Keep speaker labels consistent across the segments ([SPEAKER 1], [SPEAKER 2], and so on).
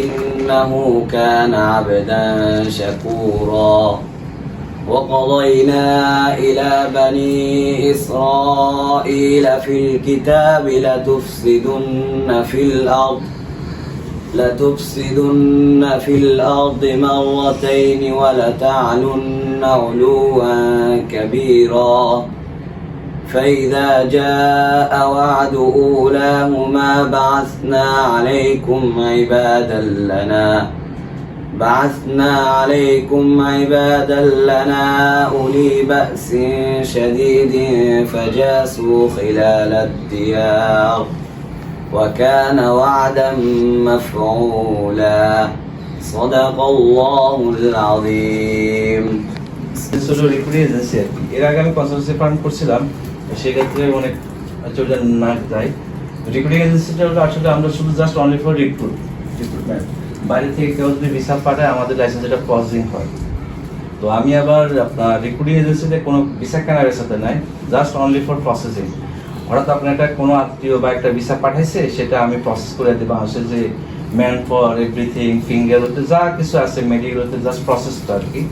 [SPEAKER 1] إنه كان عبدا شكورا وقضينا إلى بني إسرائيل في الكتاب لتفسدن في الأرض مرتين ولتعلن علوا كبيرا فإذا جاء وعد أولاهما بعثنا عليكم عبادا لنا أولي بأس شديد فجاسوا خلال الديار وكان وعدا مفعولا صدق الله العظيم
[SPEAKER 2] এর আগে আমি কনসালটেন্সি ফার্ম করছিলাম, সেক্ষেত্রে অনেক চলে না যায়। রিক্রুটিং এজেন্সিটা হলো আসলে আমরা শুধু জাস্ট অনলি ফর রিক্রুটমেন্ট, বাইরে থেকে কেউ যদি ভিসা পাঠায় আমাদের লাইসেন্স এটা প্রসেসিং হয়। তো আমি আবার আপনার রিক্রুটিং এজেন্সিতে কোনো ভিসা কেনার সাথে নাই, জাস্ট অনলি ফর প্রসেসিং। হঠাৎ আপনার একটা কোনো আত্মীয় বা একটা ভিসা পাঠাইছে, সেটা আমি প্রসেস করে দেবো। আসলে যে ম্যান ফর এভরিথিং, ফিঙ্গার হতে যা কিছু আছে, মেডিকেল হতে জাস্ট প্রসেসটা আর কি।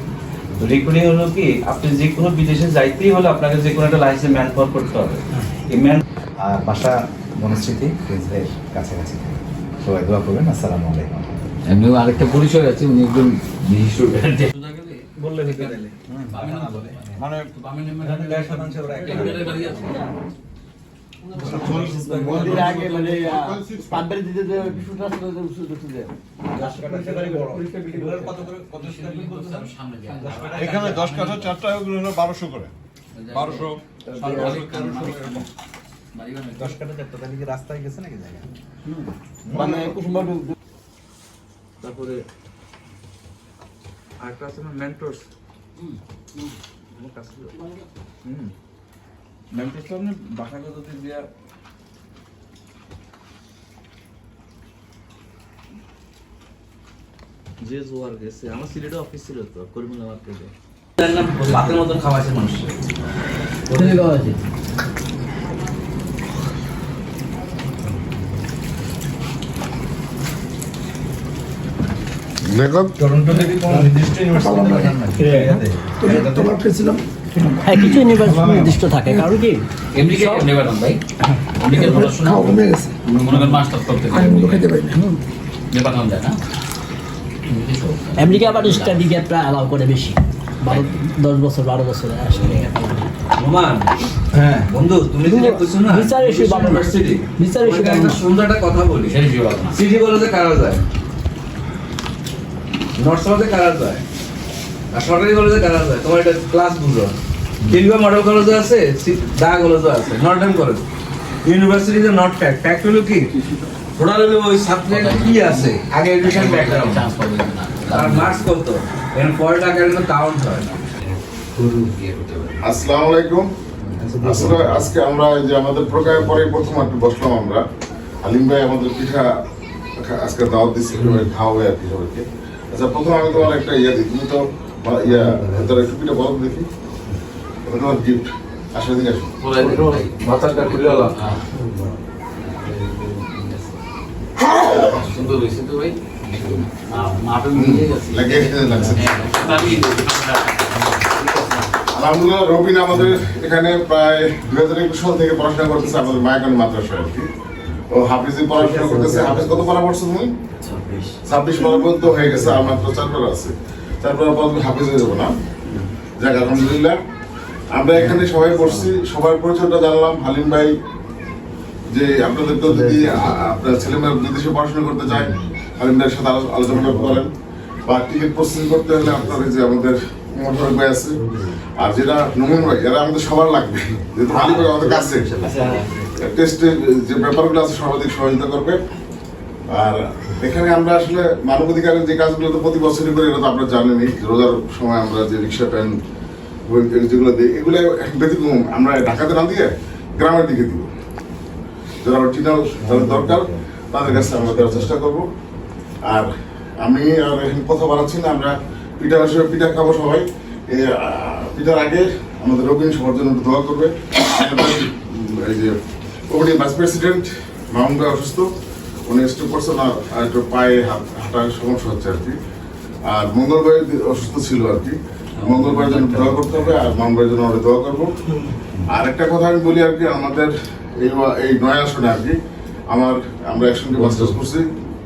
[SPEAKER 2] তো রিক্রুটিং হলো কি, আপনি যে কোনো বিদেশে যাইতেই হলে আপনাকে যে কোনো একটা লাইসেন্স ম্যান পাওয়ার করতে হবে। এই ম্যান
[SPEAKER 3] বাসা বনস্মৃতি প্রিন্সের কাছাকাছি। সবাই দোয়া করবেন। আসসালামু আলাইকুম।
[SPEAKER 4] এমনিও আরেকটা পরিচয় আছে, উনি একজন বিশিষ্ট
[SPEAKER 2] বললে মানে
[SPEAKER 5] এখানে 10 কাঠা 4টা, ওগুলো হলো 1200 করে। 1200
[SPEAKER 3] 10 কাঠা 4টা তাহলে কি রাস্তায় গেছে নাকি জায়গা?
[SPEAKER 2] মানে কুসুমবাবু। তারপরে আরেকটা আছে না মেন্টরস। মেন্টরস মানে বাসাগত দিক দিয়া যে জোয়ার গেছে। আমার সিলেটে অফিস ছিল তো করিমুল্লাহ মার্কেটে, ভাতের মতন খাওয়াইছে মানুষ।
[SPEAKER 4] কোথায় খাওয়াইছে?
[SPEAKER 5] টরন্টো থেকে কোন নির্দিষ্ট ইউনিভার্সিটি
[SPEAKER 6] তোমার পেয়েছিলাম। হ্যাঁ, কিছু ইউনিভার্সিটি নির্দিষ্ট থাকে, কারণ কি
[SPEAKER 4] এমনিকে নেবেন ভাই, এমনিকে পড়াশোনা
[SPEAKER 6] কমে গেছে,
[SPEAKER 4] মনে করেন মাস্টার করতে
[SPEAKER 6] খেতে পারি না,
[SPEAKER 4] পাঠানো যায় না।
[SPEAKER 6] আমেরিকা আবার স্টাডি গ্যাপটা অ্যালাউ করে বেশি, 10 বছর 12 বছর আসলে।
[SPEAKER 2] হ্যাঁ বন্ধু, তুমি যেটা কইছো না
[SPEAKER 6] বিচার ইস্যু
[SPEAKER 2] ইউনিভার্সিটি,
[SPEAKER 6] বিচার ইস্যু
[SPEAKER 2] একটা সুন্দর একটা কথা বলি।
[SPEAKER 4] সেই জীবন না
[SPEAKER 2] সিটি কলেজে কারা যায়, নর্থ সাউথে কারা যায়, আর সরকারি কলেজে কারা যায়। তোমার এটা ক্লাস বুঝো। কিংবা মডেল কলেজে আছে, দা কলেজে আছে, নর্থ কলেজ। ইউনিভার্সিটিতে নট ফ্যাক্ট হলো কি, টোটাল হলো ওই সাবজেক্ট কি আছে, আগে এডুকেশন ব্যাকগ্রাউন্ড
[SPEAKER 4] চান্স পাবে না,
[SPEAKER 2] আর মার্কস কত, এর পরে টাকা কিন্তু কাউন্ট হয় না।
[SPEAKER 5] আসসালামু আলাইকুম। আসলে আজকে আমরা এই যে আমাদের প্রোগ্রামের পরে প্রথম একটু বসলাম আমরা। আলিম ভাই আমাদের পিঠা আজকে দাওয়াত দিচ্ছে, খাওয়াবে আর কি সবাইকে। আচ্ছা, প্রথম আমি তোমার একটা ইয়ে দিই, তুমি তো তোর একটু পিঠা বলো দেখি, তোমার গিফট। আসলে দিন আসো,
[SPEAKER 2] মাথাটা খুলে আলা
[SPEAKER 4] সুন্দর হয়েছে তো ভাই, মাপে মিলে গেছে।
[SPEAKER 5] লাগছে। আলহামদুলিল্লাহ, রবিন আমাদের এখানে প্রায় 2021 সাল থেকে পড়াশোনা করতেছে আমাদের মায়াকান মাদ্রাসায় আর কি। ও হাফিজি পড়াশোনা করতেছে। হাফিজ কত পড়া পড়ছো তুমি? 26 পড়া পর্যন্ত হয়ে গেছে, আর মাত্র 4 পড়া আছে। 4 পড়া পর তুমি হাফিজ হয়ে যাবো না? যাক, আলহামদুলিল্লাহ। আমরা এখানে সবাই পড়ছি, সবার পরিচয়টা জানলাম। হালিম ভাই যে আপনাদের তো যদি আপনার ছেলেমেয়েরা বিদেশে পড়াশোনা করতে চায়, হালিম ভাইয়ের সাথে আলোচনা করেন, বা টিকিট প্রসেসিং করতে হলে আপনার যে আমাদের মোটর ভাই আছে, আর যেটা নমুন ভাই, এরা আমাদের সবার লাগবে, যেহেতু হালিম ভাই আমাদের কাছে টেস্টের যে ব্যাপারগুলো আছে সর্বাধিক সহযোগিতা করবে। আর এখানে আমরা আসলে মানবাধিকারের যে কাজগুলো তো প্রতি বছরই করি, এটা তো আপনারা জানেনই। রোজার সময় আমরা যে রিক্সা প্যান যেগুলো দিই, এগুলো ব্যতিক্রম আমরা ঢাকাতে না দিয়ে গ্রামের দিকে দিব। যারা অরিজিনাল দরকার তাদের কাছে আমরা দেওয়ার চেষ্টা করবো। আর আমি আর এখন কথা বাড়াচ্ছি না, আমরা পিঠা হিসেবে পিঠা খাবো সবাই। পিঠার আগে আমাদের রবিন সবার জন্য দোয়া করবে। এই যে কমিটির ভাইস প্রেসিডেন্ট মামুন ভাই অসুস্থ, উনি স্ট্রোক করছেন আর একটু পায়ে হাঁটার সমস্যা হচ্ছে আর কি। আর মঙ্গলবার অসুস্থ ছিল আর কি, মঙ্গলবার জন্য দোয়া করতে হবে আর মঙ্গলবার জন্য আমরা দোয়া করবো। আর একটা কথা আমি বলি আর কি, আমাদের এই নয় আসনে আর কি আমরা একসঙ্গে মাস্টার্স করছি।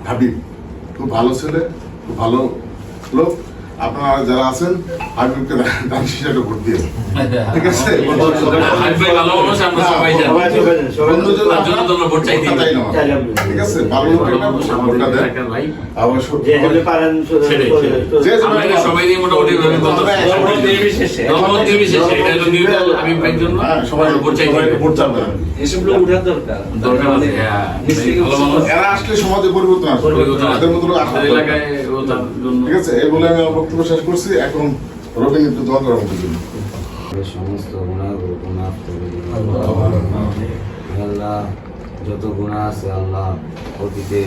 [SPEAKER 5] হাবিব খুব ভালো ছেলে, খুব ভালো লোক। আপনারা যারা আছেন হাবিবকে দান হিসেবে ভোট দিয়ে, ঠিক আছে?
[SPEAKER 4] ভালো মানুষ, আমরা সবাই জানি। তার জন্য তো আমরা ভোট চাই দিই।
[SPEAKER 5] ঠিক আছে, ভালো লোকের না ভোটটা দেন। আবার
[SPEAKER 4] আমরা সবাই নিয়ে মোটামুটি নির্বিশেষে এটা হলো নিউট্রাল হাবিব ভাইয়ের জন্য
[SPEAKER 5] সবাই
[SPEAKER 4] ভোট চাই দিই।
[SPEAKER 5] ভোট চাবে।
[SPEAKER 2] এসব লোক উঠার দরকার।
[SPEAKER 4] দরকার আছে, হ্যাঁ। ভালো মানুষ,
[SPEAKER 5] এরা আসলে সমাজে পরিবর্তন আসবে, এদের মতো লোক আসবে।
[SPEAKER 4] আমাদের এলাকায় ও তার জন্য
[SPEAKER 5] ঠিক আছে, এই বলে আমি আমার বক্তব্য শেষ করছি। এখন রবিন একটু দোয়া করার মতো জন্য
[SPEAKER 1] সমস্ত গুণাগুলোকে মাফ করে দিন আল্লাহ। যত গুণা আছে আল্লাহ, অতীতে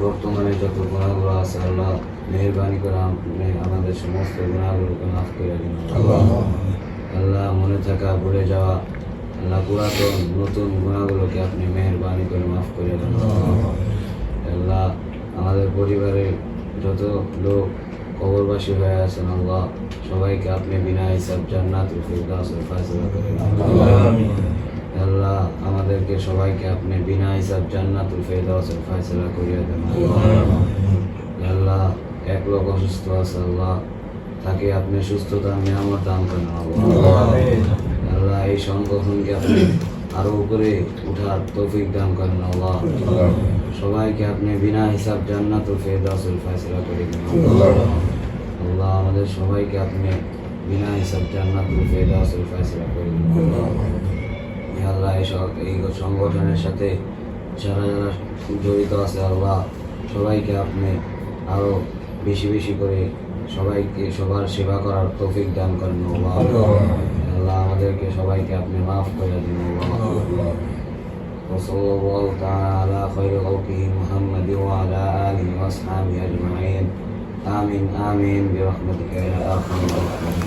[SPEAKER 1] বর্তমানে যত গুণাগুলো আছে আল্লাহ, মেহরবানি করে আমাদের সমস্ত গুণাগুলোকে মাফ করে দিন আল্লাহ। মনে থাকা, ভুলে যাওয়া আল্লাহ, পুরাতন নতুন গুণাগুলোকে আপনি মেহরবানি করে মাফ করে দেন আল্লাহ। আমাদের পরিবারের যত লোক কবরবাসী হয়ে আছেন আল্লাহ, সবাইকে আপনি বিনা হিসাব জান্নাতুল ফিরদাউসের ফয়সালা করে দেন আল্লাহ। আমাদেরকে সবাইকে আপনি বিনা হিসাব জান্নাতুল ফিরদাউসের ফয়সালা করিয়ে দেন আল্লাহ। এক লোক অসুস্থ আছে আল্লাহ, তাকে আপনি সুস্থতার নিয়ামত দান করেন আল্লাহ। এই সংগঠনকে আপনি আরো উপরে উঠার তৌফিক দান করেন আল্লাহ। সবাইকে আপনি বিনা হিসাব জান্নাতুল ফিরদাউসের ফয়সালা করে দেন আল্লাহ। আমাদের সবাইকে আপনি বিনা হিসাব জান্নাতুল ফিরদাউসের ফয়সালা করে দেন আল্লাহ। এই সংগঠনের সাথে যারা যারা জড়িত আছে আল্লাহ, সবাইকে আপনি আরো বেশি বেশি করে সবাইকে সবার সেবা করার তৌফিক দান করেন আল্লাহ। আমাদেরকে সবাইকে আপনি মাফ করে দিন আল্লাহ। وصلى الله تعالى على خير خلقه محمد وعلى آله وأصحابه أجمعين آمين آمين برحمتك يا أرحم الراحمين.